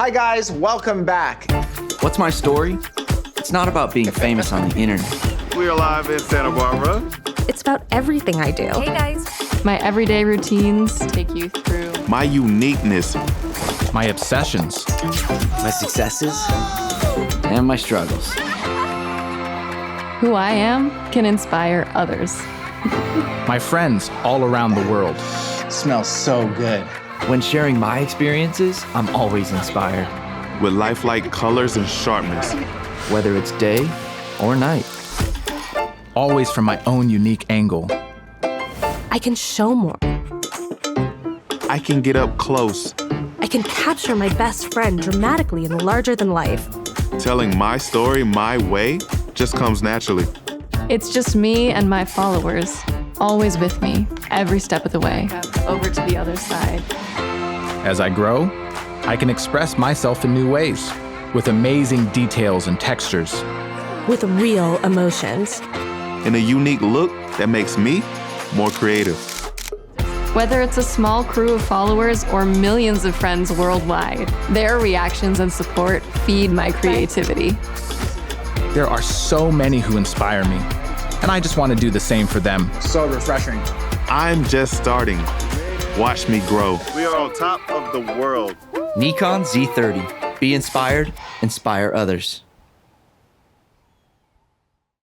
Hi guys, welcome back. What's my story? It's not about being famous on the internet. We're live in Santa Barbara. It's about everything I do. Hey guys. My everyday routines take you through My uniqueness. My obsessions. My successes and my struggles. who I am can inspire others. My friends all around the world. Smells so good. When sharing my experiences, I'm always inspired, With lifelike colors and sharpness. whether it's day or night. Always from my own unique angle. I can show more. I can get up close, I can capture my best friend dramatically and larger than life. telling my story my way just comes naturally. It's just me and my followers, always with me, every step of the way, over to the other side. As I grow, I can express myself in new ways, with amazing details and textures. With real emotions. In a unique look that makes me more creative. Whether it's a small crew of followers or millions of friends worldwide, their reactions and support feed my creativity. There are so many who inspire me, and I just want to do the same for them. So refreshing. I'm just starting. Watch me grow. We are on top of the world. Nikon Z30. Be inspired, inspire others.